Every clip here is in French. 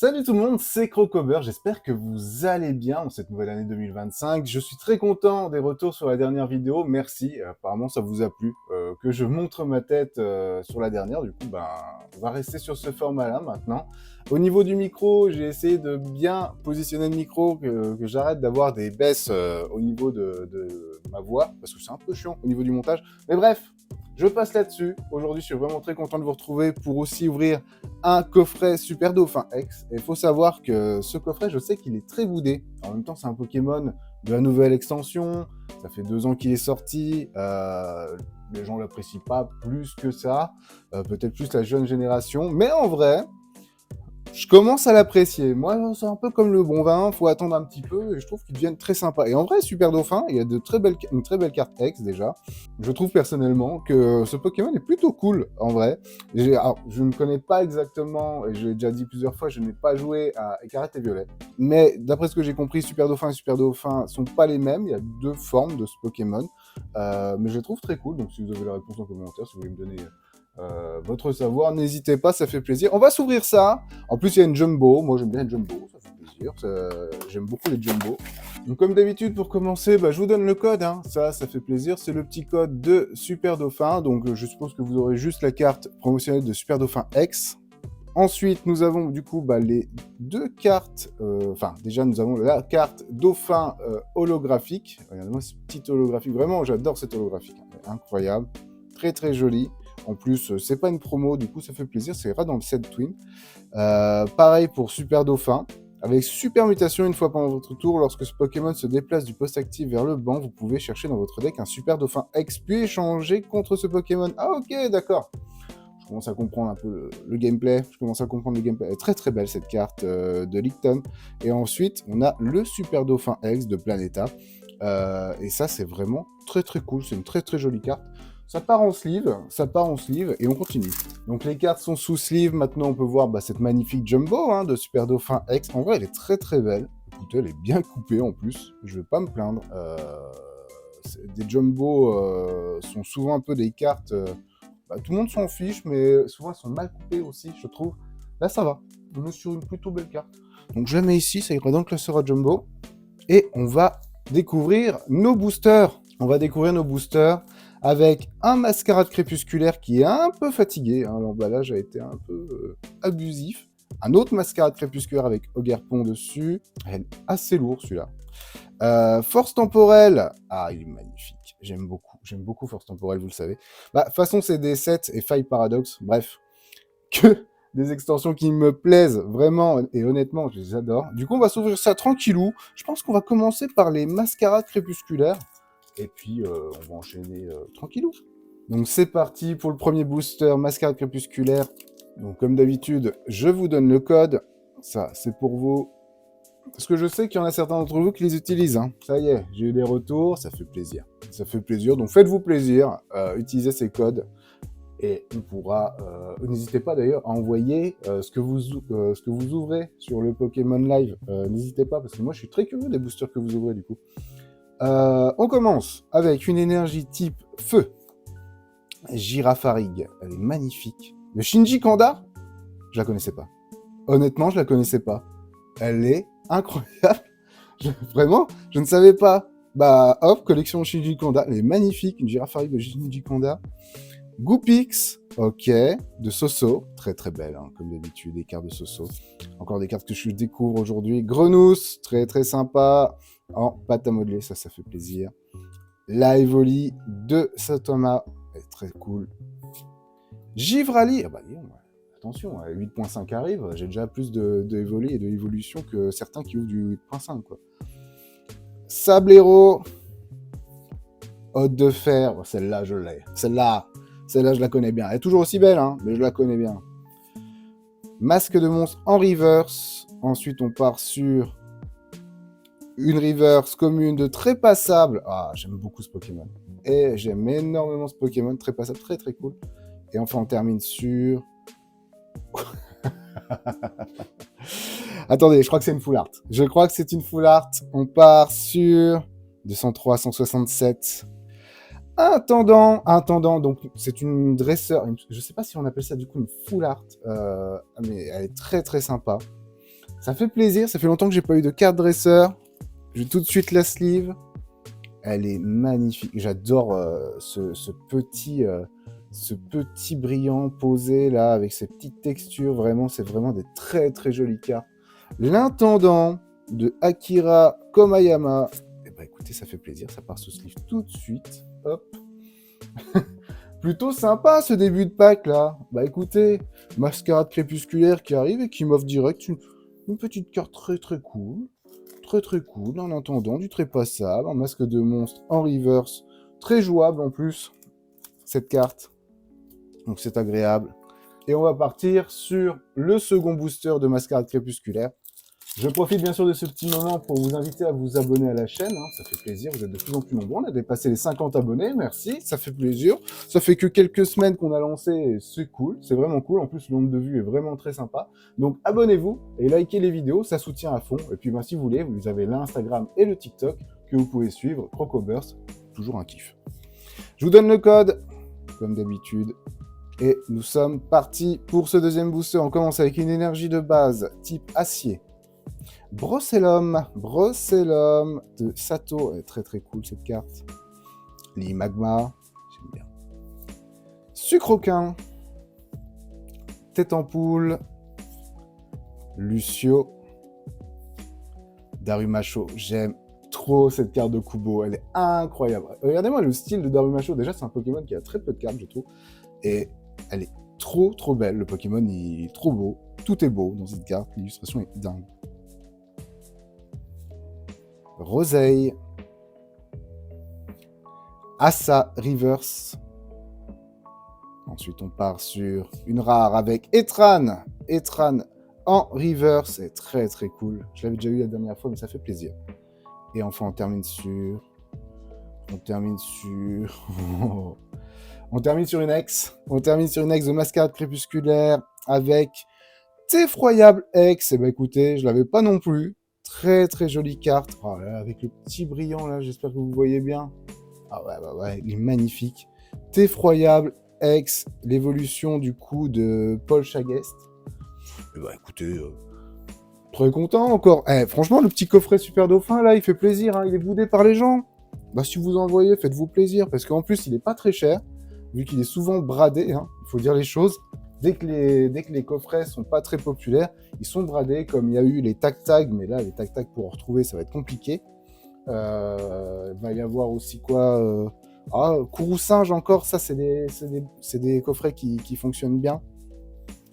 Salut tout le monde, c'est Crocober, j'espère que vous allez bien en cette nouvelle année 2025. Je suis très content des retours sur la dernière vidéo, merci, apparemment ça vous a plu. Que je montre ma tête sur la dernière, du coup on va rester sur ce format-là maintenant. Au niveau du micro, j'ai essayé de bien positionner le micro, que j'arrête d'avoir des baisses au niveau de ma voix, parce que c'est un peu chiant au niveau du montage. Mais bref, je passe là-dessus. Aujourd'hui, je suis vraiment très content de vous retrouver pour aussi ouvrir un coffret Super Dauphin X. Et il faut savoir que ce coffret, je sais qu'il est très boudé. En même temps, c'est un Pokémon de la nouvelle extension. Ça fait 2 ans qu'il est sorti. Les gens l'apprécient pas plus que ça. Peut-être plus la jeune génération. Mais en vrai, je commence à l'apprécier. Moi, c'est un peu comme le bon vin, faut attendre un petit peu, et je trouve qu'ils deviennent très sympas. Et en vrai, Super Dauphin, il y a une très belle carte X déjà. Je trouve personnellement que ce Pokémon est plutôt cool, en vrai. Alors, je ne connais pas exactement, et je l'ai déjà dit plusieurs fois, je n'ai pas joué à Écarlate et Violet. Mais d'après ce que j'ai compris, Super Dauphin et Super Dauphin sont pas les mêmes. Il y a 2 formes de ce Pokémon. Mais je les trouve très cool. Donc si vous avez la réponse en commentaire, si vous voulez me donner votre savoir, n'hésitez pas, ça fait plaisir. On va s'ouvrir ça. En plus, il y a une jumbo. Moi, j'aime bien les jumbo, ça fait plaisir. J'aime beaucoup les jumbo. Donc, comme d'habitude, pour commencer, je vous donne le code. Hein. Ça fait plaisir. C'est le petit code de Super Dauphin. Donc, je suppose que vous aurez juste la carte promotionnelle de Super Dauphin X. Ensuite, nous avons du coup les 2 cartes. Déjà, nous avons la carte Dauphin holographique. Regardez-moi ce petit holographique. Vraiment, j'adore cet holographique. Incroyable. Très, très joli. En plus, c'est pas une promo, du coup, ça fait plaisir. Ça ira dans le set Twin. Pareil pour Super Dauphin. Avec Super Mutation, une fois pendant votre tour, lorsque ce Pokémon se déplace du poste actif vers le banc, vous pouvez chercher dans votre deck un Super Dauphin X, puis échanger contre ce Pokémon. Ah ok, d'accord. Je commence à comprendre un peu le gameplay. Elle est très très belle cette carte de Licton. Et ensuite, on a le Super Dauphin X de Planeta. Et ça, c'est vraiment très très cool. C'est une très très jolie carte. Ça part en sleeve, et on continue. Donc les cartes sont sous sleeve. Maintenant, on peut voir cette magnifique Jumbo de Super Dauphin X. En vrai, elle est très très belle. Écoutez, elle est bien coupée en plus. Je vais pas me plaindre. Des Jumbo sont souvent un peu des cartes... tout le monde s'en fiche, mais souvent elles sont mal coupées aussi, je trouve. Là, ça va. On est sur une plutôt belle carte. Donc je la mets ici, ça ira dans le classeur à Jumbo. Et on va découvrir nos boosters. On va découvrir nos boosters avec un Mascarade crépusculaire qui est un peu fatigué. Hein. L'emballage a été un peu abusif. Un autre Mascarade crépusculaire avec Ogerpon dessus. Elle est assez lourd celui-là. Force temporelle. Ah, il est magnifique. J'aime beaucoup Force temporelle, vous le savez. De toute façon, c'est des sets et failles paradoxes. Bref, que des extensions qui me plaisent vraiment et honnêtement, je les adore. Du coup, on va s'ouvrir ça tranquillou. Je pense qu'on va commencer par les mascarades crépusculaires. Et puis, on va enchaîner tranquillou. Donc, c'est parti pour le premier booster mascarade crépusculaire. Donc, comme d'habitude, je vous donne le code. Ça, c'est pour vous. Parce que je sais qu'il y en a certains d'entre vous qui les utilisent. Hein. Ça y est, j'ai eu des retours, ça fait plaisir. Ça fait plaisir, donc faites-vous plaisir, utilisez ces codes. Et on pourra... n'hésitez pas d'ailleurs à envoyer ce que vous ouvrez sur le Pokémon Live. N'hésitez pas, parce que moi je suis très curieux des boosters que vous ouvrez du coup. On commence avec une énergie type feu. Girafarig, elle est magnifique. Le Shinji Kanda, je la connaissais pas. Honnêtement, je la connaissais pas. Elle est incroyable. Vraiment, je ne savais pas. Hop, collection Shinji Kanda. Elle est magnifique, une Girafarig de Shinji Kanda. Goopix, ok, de Soso, très très belle, hein, comme d'habitude, des cartes de Soso. Encore des cartes que je découvre aujourd'hui. Grenousse, très très sympa. En pâte à modeler, ça fait plaisir. La Evoli de Satoma, elle est très cool. Givrali, attention, 8.5 arrive, j'ai déjà plus de Evoli et de Evolution que certains qui ouvrent du 8.5, quoi. Sablero, Hôte de fer, celle-là je l'ai. Celle-là, je la connais bien. Elle est toujours aussi belle, hein, mais je la connais bien. Masque de monstre en reverse. Ensuite, on part sur une reverse commune de Trépassable. Ah, j'aime beaucoup ce Pokémon. Et j'aime énormément ce Pokémon. Trépassable, très très cool. Et enfin, on termine sur... Attendez, je crois que c'est une full art. On part sur 203, 167. Intendant, donc c'est une dresseur, je sais pas si on appelle ça du coup une full art, mais elle est très très sympa. Ça fait plaisir, ça fait longtemps que j'ai pas eu de carte dresseur. Je vais tout de suite la sleeve. Elle est magnifique. J'adore ce petit brillant posé là avec ces petites textures. Vraiment, c'est vraiment des très très jolies cartes. L'intendant de Akira Komayama. Eh ben écoutez, ça fait plaisir. Ça part sous sleeve tout de suite. Hop. Plutôt sympa ce début de pack là. Bah écoutez, Mascarade crépusculaire qui arrive et qui m'offre direct une petite carte très très cool. Très très cool, en attendant du trépassable, en masque de monstre en reverse, très jouable en plus, cette carte, donc c'est agréable. Et on va partir sur le second booster de Mascarade crépusculaire. Je profite bien sûr de ce petit moment pour vous inviter à vous abonner à la chaîne, hein, ça fait plaisir, vous êtes de plus en plus nombreux, on a dépassé les 50 abonnés, merci, ça fait plaisir. Ça fait que quelques semaines qu'on a lancé, et c'est cool, c'est vraiment cool, en plus le nombre de vues est vraiment très sympa. Donc abonnez-vous et likez les vidéos, ça soutient à fond. Et puis si vous voulez, vous avez l'Instagram et le TikTok que vous pouvez suivre, Crocoburst, toujours un kiff. Je vous donne le code, comme d'habitude. Et nous sommes partis pour ce deuxième booster. On commence avec une énergie de base type acier. Brossellum de Sato, elle est très très cool cette carte. Magma, j'aime bien. Sucroquin, Tête en poule, Lucio, Darumacho, j'aime trop cette carte de Kubo, elle est incroyable. Regardez-moi le style de Darumacho, déjà c'est un Pokémon qui a très peu de cartes je trouve, et elle est trop trop belle, le Pokémon il est trop beau, tout est beau dans cette carte, l'illustration est dingue. Roseille, Assa Reverse. Ensuite, on part sur une rare avec Etran. Etran en Reverse, c'est très très cool. Je l'avais déjà eu la dernière fois, mais ça fait plaisir. Et enfin, on termine sur une ex. On termine sur une ex de Mascarade crépusculaire avec Effroyable ex. Et ben écoutez, je l'avais pas non plus. Très très jolie carte. Oh là, avec le petit brillant là, j'espère que vous voyez bien. Ah ouais, il est magnifique. Effroyable ex, l'évolution du coup de Paul Chagest. Et bah écoutez, très content encore. Franchement, le petit coffret Super Dauphin là, il fait plaisir, hein, il est boudé par les gens. Bah si vous en voyez, faites-vous plaisir, parce qu'en plus il est pas très cher, vu qu'il est souvent bradé, hein, il faut dire les choses. Dès que les coffrets sont pas très populaires, ils sont bradés, comme il y a eu les tac-tac, mais là, les tac-tac, pour en retrouver, ça va être compliqué. Il va y avoir aussi quoi Kourou Singe encore, ça, c'est des coffrets qui fonctionnent bien.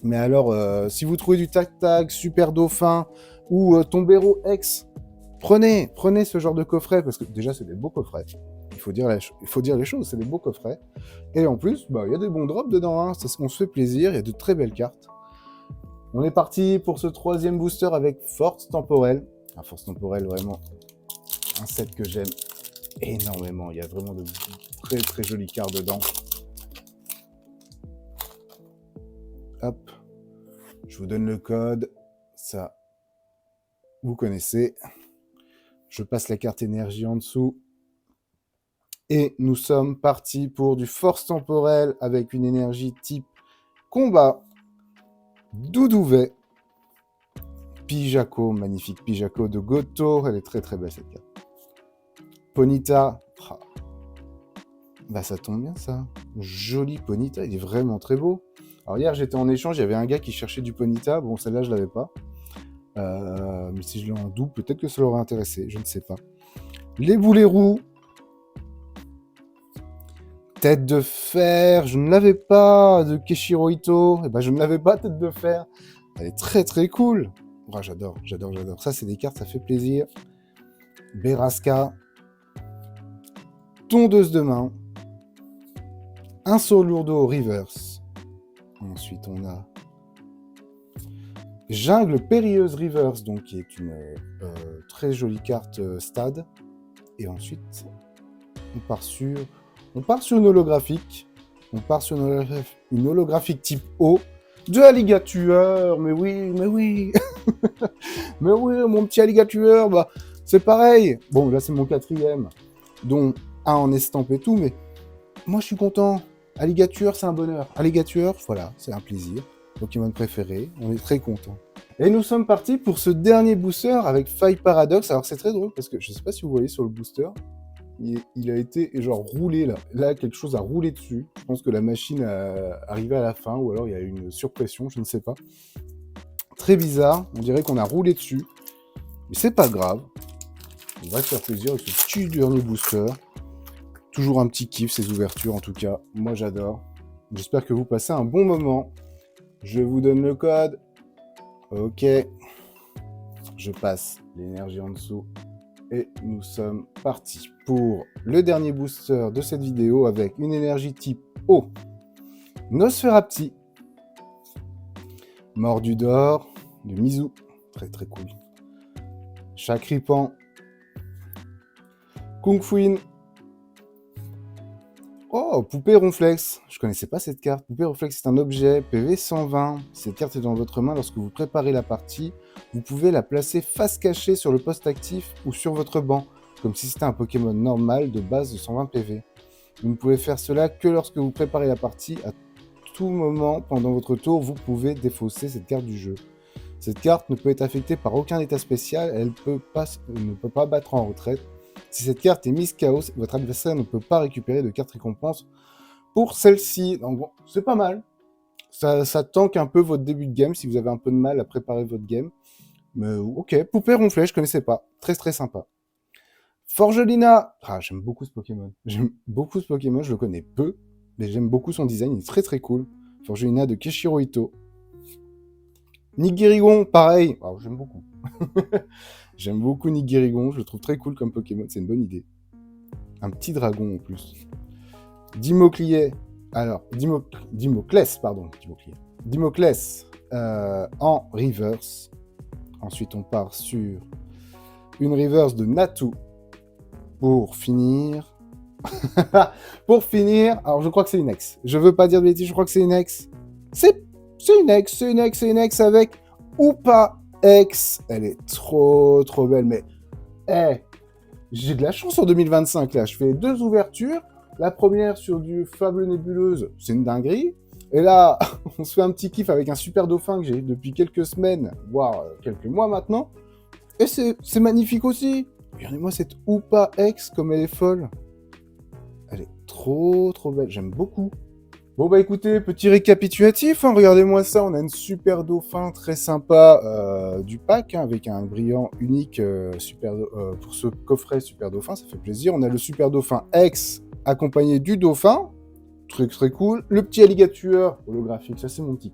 Mais alors, si vous trouvez du tac-tac, Super Dauphin ou Tombero X, prenez ce genre de coffret, parce que déjà, c'est des beaux coffrets. Il faut dire les choses, c'est des beaux coffrets. Et en plus, il y a des bons drops dedans, hein, on se fait plaisir, il y a de très belles cartes. On est parti pour ce troisième booster avec Force Temporelle. Force Temporelle, vraiment, un set que j'aime énormément. Il y a vraiment de très très jolies cartes dedans. Hop, je vous donne le code, ça, vous connaissez. Je passe la carte énergie en dessous. Et nous sommes partis pour du Force Temporelle avec une énergie type combat. Doudouvet. Pijako, magnifique Pijako de Goto. Elle est très très belle cette carte. Ponyta. Bah ça tombe bien ça. Joli Ponyta, il est vraiment très beau. Alors hier j'étais en échange, il y avait un gars qui cherchait du Ponyta. Bon celle-là je l'avais pas. Mais si je l'ai en double, peut-être que ça l'aurait intéressé, je ne sais pas. Les boulets roux. Tête de fer, je ne l'avais pas, de Keshiro Ito. Eh ben, je ne l'avais pas, tête de fer. Elle est très très cool. Oh, j'adore. Ça, c'est des cartes, ça fait plaisir. Beraska. Tondeuse de main. Un saut lourdeau reverse. Ensuite, on a Jungle périlleuse reverse, donc qui est une très jolie carte stade. Et ensuite, on part sur une holographique. Une holographique type O de Alligator. Mais oui. Mais oui, mon petit Alligator, bah, c'est pareil. Bon, là, c'est mon 4e, dont un en estampé et tout, mais moi, je suis content. Alligator, c'est un bonheur. Alligator, voilà, c'est un plaisir. Pokémon préféré, on est très content. Et nous sommes partis pour ce dernier booster avec Faille Paradox. Alors c'est très drôle parce que je ne sais pas si vous voyez sur le booster, il a été genre roulé là. Là, quelque chose a roulé dessus. Je pense que la machine a arrivé à la fin ou alors il y a eu une surpression, je ne sais pas. Très bizarre, on dirait qu'on a roulé dessus. Mais c'est pas grave. On va se faire plaisir avec ce petit dernier booster. Toujours un petit kiff ces ouvertures en tout cas. Moi j'adore. J'espère que vous passez un bon moment. Je vous donne le code. Ok. Je passe l'énergie en dessous. Et nous sommes partis pour le dernier booster de cette vidéo avec une énergie type eau. Nosferapti. Mordu d'or de Mizu. Très très cool. Chakripan. Kung Fuin. Oh, Poupée Ronflex. Je connaissais pas cette carte. Poupée Ronflex, c'est un objet PV 120. Cette carte est dans votre main lorsque vous préparez la partie. Vous pouvez la placer face cachée sur le poste actif ou sur votre banc, comme si c'était un Pokémon normal de base de 120 PV. Vous ne pouvez faire cela que lorsque vous préparez la partie. À tout moment, pendant votre tour, vous pouvez défausser cette carte du jeu. Cette carte ne peut être affectée par aucun état spécial, elle ne peut pas battre en retraite. Si cette carte est mise KO, votre adversaire ne peut pas récupérer de carte récompense pour celle-ci. Donc bon, c'est pas mal. Ça tank un peu votre début de game si vous avez un peu de mal à préparer votre game. Mais ok, Poupée Ronflet, je connaissais pas. Très très sympa. Forgelina. Ah, j'aime beaucoup ce Pokémon. J'aime beaucoup ce Pokémon, je le connais peu, mais j'aime beaucoup son design, il est très très cool. Forgelina de Keshiro Ito. Nigirigon, pareil. Alors, j'aime beaucoup. J'aime beaucoup Nigirigon, je le trouve très cool comme Pokémon, c'est une bonne idée. Un petit dragon en plus. Dimoclier. Alors, Dimoclès, pardon. Dimoclès en reverse. Ensuite, on part sur une reverse de Natu. Pour finir... Pour finir, alors je crois que c'est une ex. Je veux pas dire de bêtises, je crois que c'est une ex. C'est une ex avec Oupa X. Elle est trop belle, mais j'ai de la chance en 2025 là. Je fais 2 ouvertures. La première sur du Fable Nébuleuse, c'est une dinguerie. Et là, on se fait un petit kiff avec un super dauphin que j'ai depuis quelques semaines, voire quelques mois maintenant. Et c'est magnifique aussi. Regardez-moi cette Oupa X comme elle est folle. Elle est trop belle, j'aime beaucoup. Bon bah écoutez, petit récapitulatif, hein, regardez-moi ça, on a une super dauphin très sympa du pack, hein, avec un brillant unique pour ce coffret super dauphin, ça fait plaisir. On a le super dauphin X accompagné du dauphin, très cool. Le petit alligator holographique, ça c'est mon petit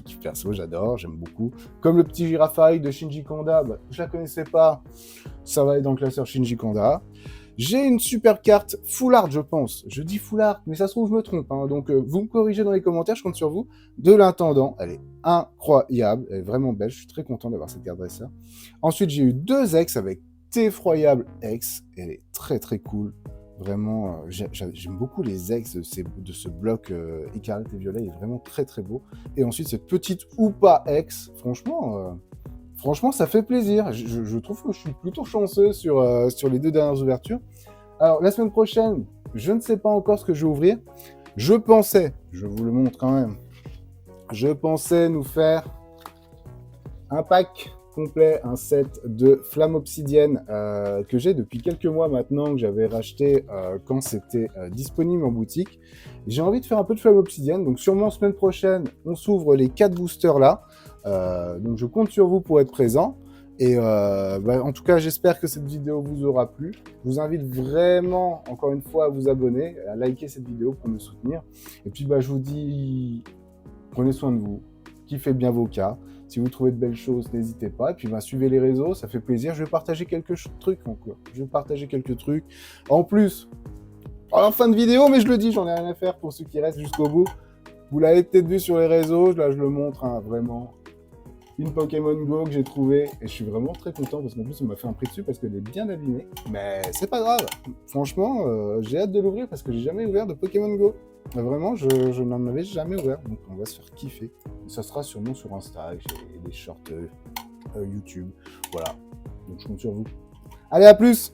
kiff perso, j'adore, j'aime beaucoup. Comme le petit girafaille de Shinji Kanda, bah, je la connaissais pas, ça va être dans le classeur Shinji Kanda. J'ai une super carte full art, je pense. Je dis full art, mais ça se trouve, je me trompe. Hein. Donc, vous me corrigez dans les commentaires, je compte sur vous. De l'intendant, elle est incroyable. Elle est vraiment belle. Je suis très content d'avoir cette carte dresseur. Ensuite, j'ai eu 2 ex avec Effroyable X. Elle est très cool. Vraiment, j'aime beaucoup les ex de ce bloc écarlate et violet. Il est vraiment très beau. Et ensuite, cette petite Oupa X. Franchement, ça fait plaisir. Je trouve que je suis plutôt chanceux sur les 2 dernières ouvertures. Alors, la semaine prochaine, je ne sais pas encore ce que je vais ouvrir. Je vous le montre quand même, je pensais nous faire un pack complet, un set de Flamme Obsidienne que j'ai depuis quelques mois maintenant, que j'avais racheté quand c'était disponible en boutique. J'ai envie de faire un peu de Flamme Obsidienne, donc sûrement semaine prochaine, on s'ouvre les 4 boosters là. Donc je compte sur vous pour être présent. Et en tout cas, j'espère que cette vidéo vous aura plu. Je vous invite vraiment, encore une fois, à vous abonner, à liker cette vidéo pour me soutenir. Et puis, je vous dis, prenez soin de vous, kiffez bien vos cas. Si vous trouvez de belles choses, n'hésitez pas. Et puis, suivez les réseaux, ça fait plaisir. Je vais partager quelques trucs encore. En plus, en fin de vidéo, mais je le dis, j'en ai rien à faire pour ceux qui restent jusqu'au bout. Vous l'avez peut-être vu sur les réseaux, là je le montre, hein, vraiment. Une Pokémon Go que j'ai trouvée, et je suis vraiment très content, parce qu'en plus on m'a fait un prix dessus, parce qu'elle est bien abîmée. Mais c'est pas grave, franchement, j'ai hâte de l'ouvrir, parce que j'ai jamais ouvert de Pokémon Go. Vraiment, je n'en avais jamais ouvert, donc on va se faire kiffer. Et ça sera sûrement sur Insta, j'ai des shorts YouTube, voilà. Donc je compte sur vous. Allez, à plus!